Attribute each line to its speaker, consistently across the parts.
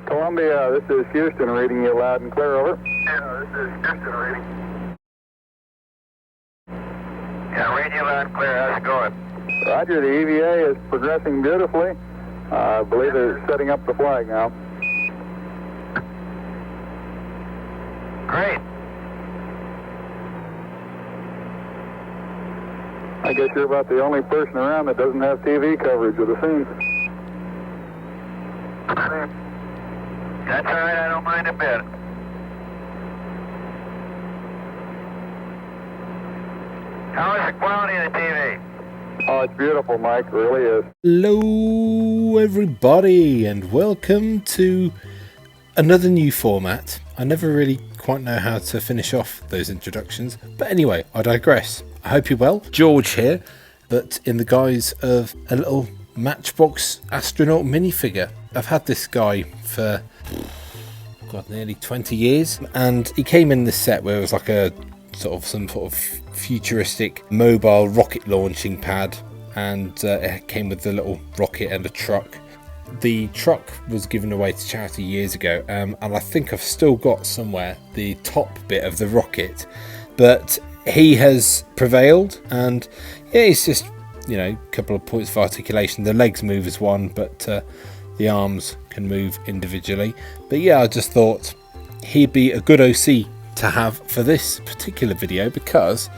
Speaker 1: Columbia, this is Houston, reading you loud and clear, over. Yeah, this is Houston reading.
Speaker 2: Yeah, reading you loud and clear. How's it going?
Speaker 1: Roger, the EVA is progressing beautifully. I believe they're setting up the flag now.
Speaker 2: Great.
Speaker 1: I guess you're about the only person around that doesn't have TV coverage of the scene.
Speaker 2: That's all right, I don't mind a bit. How is the quality of the TV?
Speaker 1: Oh, it's beautiful, Mike, it really is.
Speaker 3: Hello everybody and welcome to another new format. I never really quite know how to finish off those introductions, but anyway, I digress. I hope you're well. George here, but in the guise of a little Matchbox astronaut minifigure. I've had this guy for nearly 20 years, and he came in this set where it was like a some sort of futuristic mobile rocket launching pad, and it came with the little rocket and a truck. The truck was given away to charity years ago, and I think I've still got somewhere the top bit of the rocket, but he has prevailed, and yeah, it's just, you know, a couple of points of articulation. The legs move as one, but the arms can move individually. But yeah, I just thought he'd be a good OC to have for this particular video, because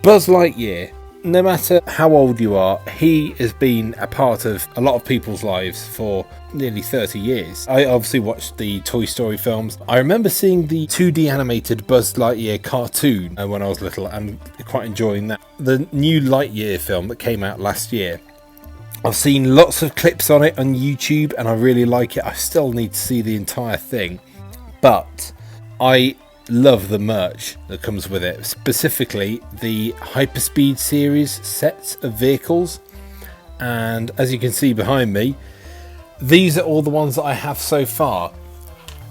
Speaker 3: Buzz Lightyear, no matter how old you are, he has been a part of a lot of people's lives for nearly 30 years. I obviously watched the Toy Story films. I remember seeing the 2D animated Buzz Lightyear cartoon when I was little and quite enjoying that. The new Lightyear film that came out last year, I've seen lots of clips on it on YouTube and I really like it. I still need to see the entire thing, but I love the merch that comes with it, specifically the Hyperspeed Series sets of vehicles. And as you can see behind me, these are all the ones that I have so far.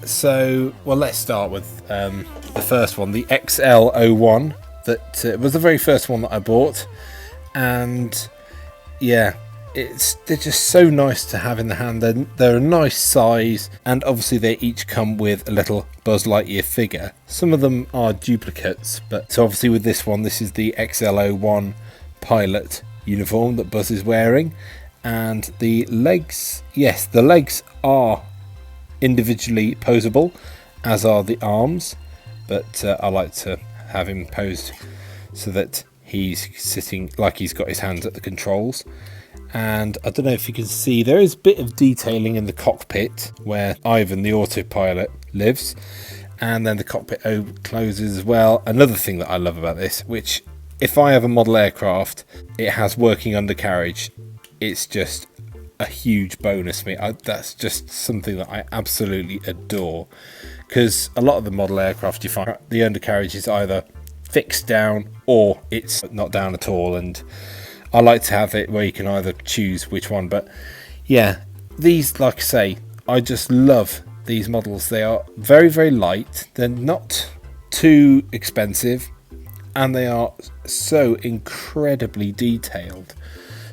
Speaker 3: So, well, let's start with the first one, the XL01. That was the very first one that I bought, and yeah, they're just so nice to have in the hand. They're a nice size, and obviously they each come with a little Buzz Lightyear figure. Some of them are duplicates, but so obviously with this one, this is the XL01 pilot uniform that Buzz is wearing, and the legs, yes, the legs are individually posable, as are the arms, but I like to have him posed so that he's sitting like he's got his hands at the controls. And I don't know if you can see, there is a bit of detailing in the cockpit where Ivan, the autopilot, lives, and then the cockpit closes as well. Another thing that I love about this, which if I have a model aircraft, it has working undercarriage. It's just a huge bonus for me. That's just something that I absolutely adore, because a lot of the model aircraft, you find the undercarriage is either fixed down or it's not down at all, and I like to have it where you can either choose which one. But yeah, these, like I say, I just love these models. They are very, very light, they're not too expensive, and they are so incredibly detailed.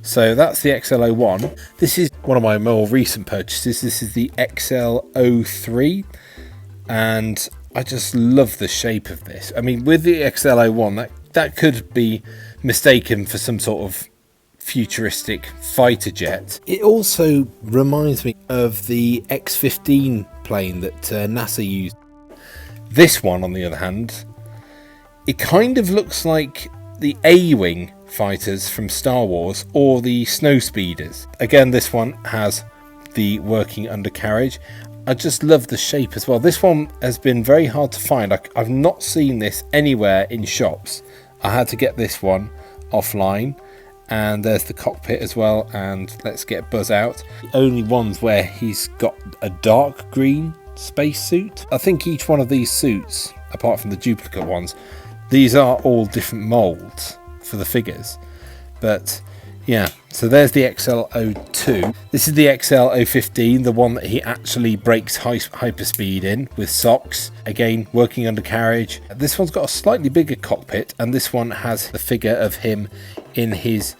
Speaker 3: So that's the XL01. This is one of my more recent purchases. This is the XL03, and I just love the shape of this. I mean, with the XL01, that could be mistaken for some sort of futuristic fighter jet. It also reminds me of the X-15 plane that NASA used. This one, on the other hand, it kind of looks like the A-Wing fighters from Star Wars or the Snow Speeders. Again, this one has the working undercarriage. I just love the shape as well. This one has been very hard to find. I've not seen this anywhere in shops. I had to get this one offline, and there's the cockpit as well, and let's get Buzz out. The only ones where he's got a dark green spacesuit. I think each one of these suits, apart from the duplicate ones, these are all different molds for the figures. But yeah, so there's the XL02. This is the XL015, the one that he actually breaks hyperspeed in with socks. Again, working undercarriage. This one's got a slightly bigger cockpit, and this one has the figure of him in his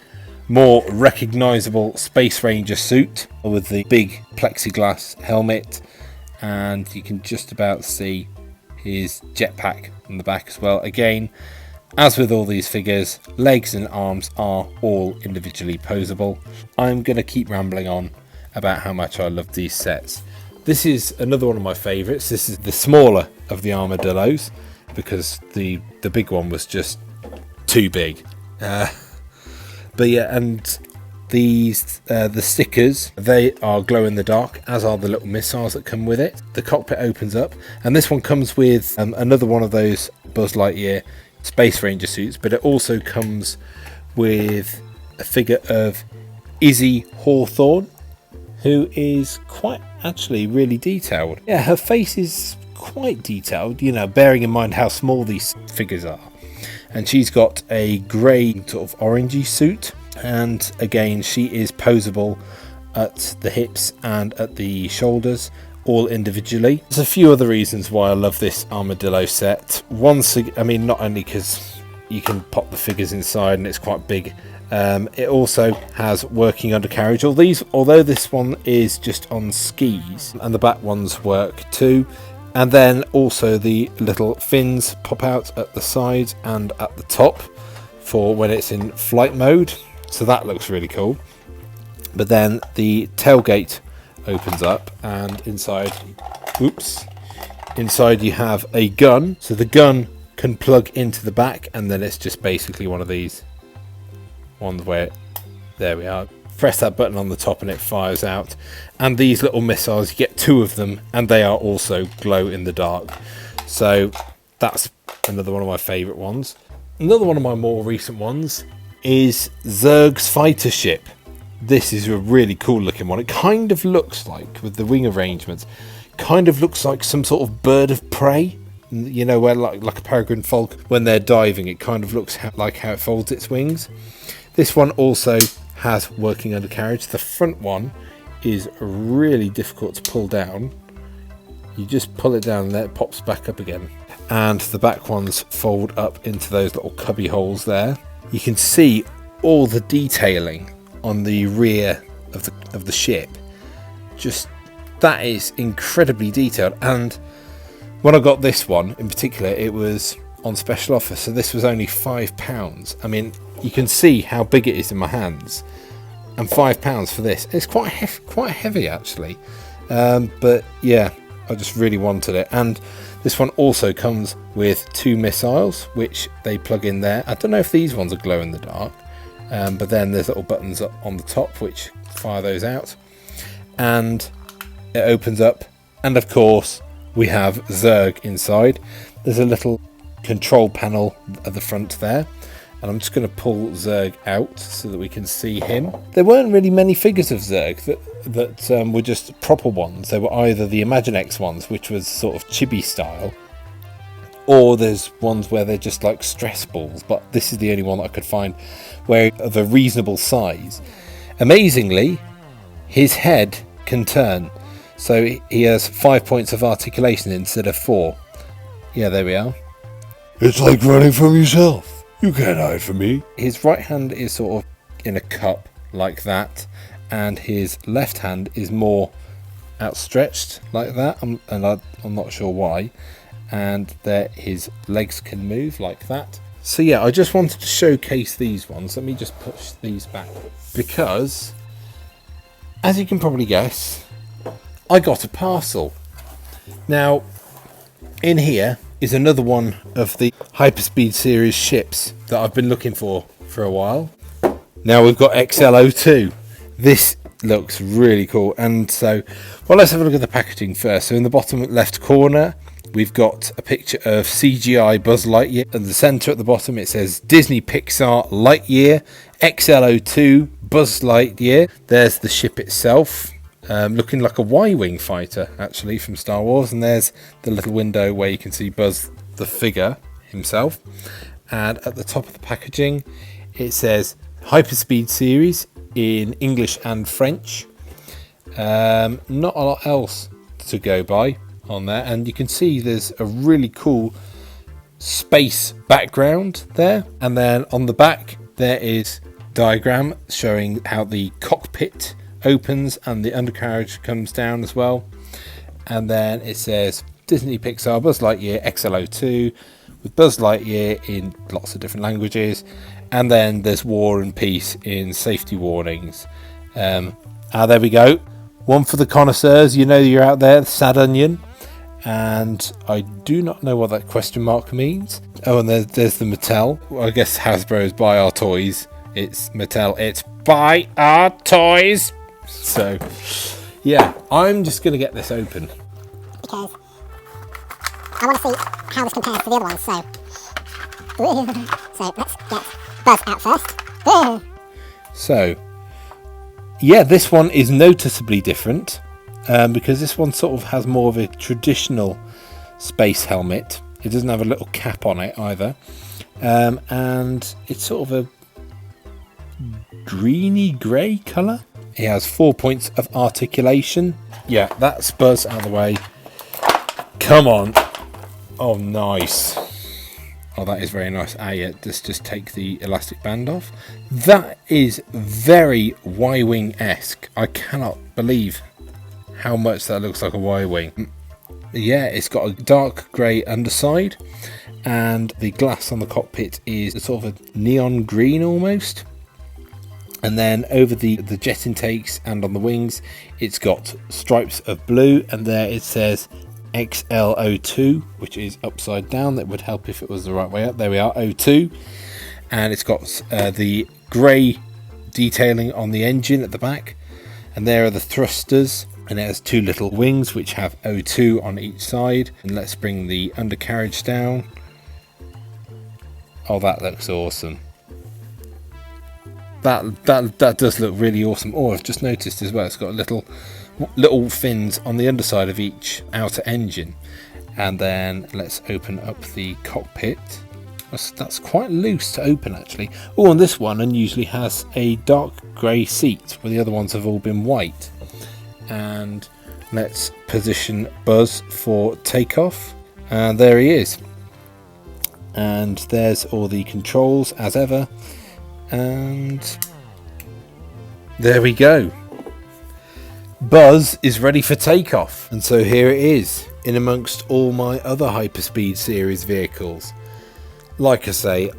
Speaker 3: more recognizable Space Ranger suit with the big plexiglass helmet, and you can just about see his jetpack on the back as well. Again, as with all these figures, legs and arms are all individually posable. I'm going to keep rambling on about how much I love these sets. This is another one of my favorites. This is the smaller of the armadillos because the big one was just too big. But yeah, and these the stickers, they are glow in the dark, as are the little missiles that come with it. The cockpit opens up, and this one comes with another one of those Buzz Lightyear Space Ranger suits, but it also comes with a figure of Izzy Hawthorne, who is quite actually really detailed. Yeah, her face is quite detailed, you know, bearing in mind how small these figures are. And she's got a grey sort of orangey suit, and again she is posable at the hips and at the shoulders, all individually. There's a few other reasons why I love this armadillo set. I mean, not only because you can pop the figures inside and it's quite big, it also has working undercarriage. Although this one is just on skis, and the back ones work too. And then also the little fins pop out at the sides and at the top for when it's in flight mode. So that looks really cool. But then the tailgate opens up, and inside you have a gun. So the gun can plug into the back, and then it's just basically one of these ones where, there we are. Press that button on the top and it fires out. And these little missiles, you get 2 of them, and they are also glow in the dark. So that's another one of my favourite ones. Another one of my more recent ones is Zurg's fighter ship. This is a really cool looking one. It kind of looks like, with the wing arrangements, kind of looks like some sort of bird of prey. You know, where like a peregrine falcon, when they're diving, it kind of looks like how it folds its wings. This one also has working undercarriage. The front one is really difficult to pull down. You just pull it down and then it pops back up again. And the back ones fold up into those little cubby holes there. You can see all the detailing on the rear of the ship. Just, that is incredibly detailed. And when I got this one in particular, it was on special offer, so this was only £5. I mean, you can see how big it is in my hands, and £5 for this. It's quite heavy actually, but yeah, I just really wanted it. And this one also comes with 2 missiles, which they plug in there. I don't know if these ones are glow in the dark, but then there's little buttons on the top which fire those out, and it opens up, and of course we have Zurg inside. There's a little control panel at the front there, and I'm just going to pull Zurg out so that we can see him. There weren't really many figures of Zurg that were just proper ones. They were either the Imaginext ones, which was sort of chibi style, or there's ones where they're just like stress balls, but this is the only one that I could find where of a reasonable size. Amazingly, his head can turn, so he has 5 points of articulation instead of 4. Yeah, there we are.
Speaker 4: It's like running from yourself. You can't hide from me.
Speaker 3: His right hand is sort of in a cup like that, and his left hand is more outstretched like that. I'm not sure why. And there his legs can move like that. So yeah, I just wanted to showcase these ones. Let me just push these back, because as you can probably guess, I got a parcel. Now, in here is another one of the Hyperspeed Series ships that I've been looking for a while. Now we've got XLO2. This looks really cool. And so, well, let's have a look at the packaging first. So in the bottom left corner, we've got a picture of CGI Buzz Lightyear. In the centre at the bottom, it says Disney Pixar Lightyear XLO2 Buzz Lightyear. There's the ship itself, looking like a Y-wing fighter actually from Star Wars. And there's the little window where you can see Buzz the figure himself. And at the top of the packaging, it says Hyperspeed Series in English and French. Not a lot else to go by on there, and you can see there's a really cool space background there, and then on the back there is diagram showing how the cockpit opens and the undercarriage comes down as well. And then it says Disney Pixar Buzz Lightyear XLO2 with Buzz Lightyear in lots of different languages. And then there's War and Peace in safety warnings. There we go. One for the connoisseurs, you know you're out there, sad onion. And I do not know what that question mark means. Oh, and there's the Mattel. Well, I guess Hasbro's buy our toys. It's Mattel, it's buy our toys. So, yeah, I'm just going to get this open.
Speaker 5: Because I want to see how this compares to the other ones, so let's get Buzz out first.
Speaker 3: So, yeah, this one is noticeably different because this one sort of has more of a traditional space helmet. It doesn't have a little cap on it either, and it's sort of a greeny grey colour. It has 4 points of articulation. Yeah, that's Buzz out of the way. Come on. Oh, nice. Oh, that is very nice. Yeah, just take the elastic band off. That is very Y-Wing-esque. I cannot believe how much that looks like a Y-Wing. Yeah, it's got a dark grey underside, and the glass on the cockpit is a sort of a neon green almost. And then over the jet intakes and on the wings, it's got stripes of blue, and there it says XLO2, which is upside down. That would help if it was the right way up. There we are, O2. And it's got the grey detailing on the engine at the back, and there are the thrusters, and it has two little wings which have O2 on each side. And let's bring the undercarriage down. Oh, that looks awesome. That does look really awesome. Oh, I've just noticed as well, it's got little fins on the underside of each outer engine. And then let's open up the cockpit. That's quite loose to open actually. Oh, and this one unusually has a dark grey seat, where the other ones have all been white. And let's position Buzz for takeoff. And there he is. And there's all the controls as ever. And there we go. Buzz is ready for takeoff. And so here it is, in amongst all my other Hyperspeed Series vehicles. Like I say,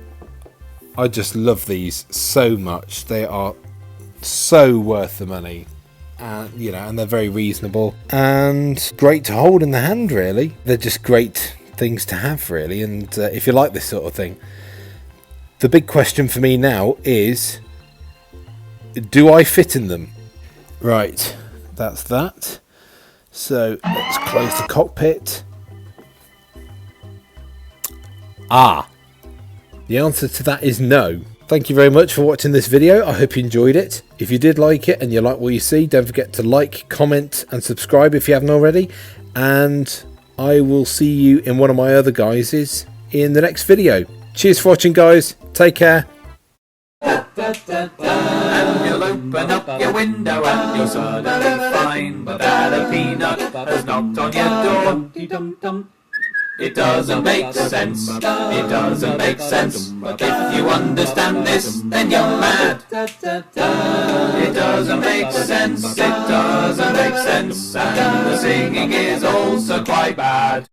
Speaker 3: I just love these so much. They are so worth the money. And and they're very reasonable and great to hold in the hand, really. They're just great things to have, really. And if you like this sort of thing, the big question for me now is, do I fit in them? Right, that's that. So let's close the cockpit. The answer to that is no. Thank you very much for watching this video. I hope you enjoyed it. If you did like it and you like what you see, don't forget to like, comment and subscribe if you haven't already. And I will see you in one of my other guises in the next video. Cheers for watching, guys. Take care.
Speaker 6: And you'll open up your window and you'll suddenly find that a peanut has knocked on your door. It doesn't make sense, it doesn't make sense, but if you understand this, then you're mad. It doesn't make sense, it doesn't make sense, and the singing is also quite bad.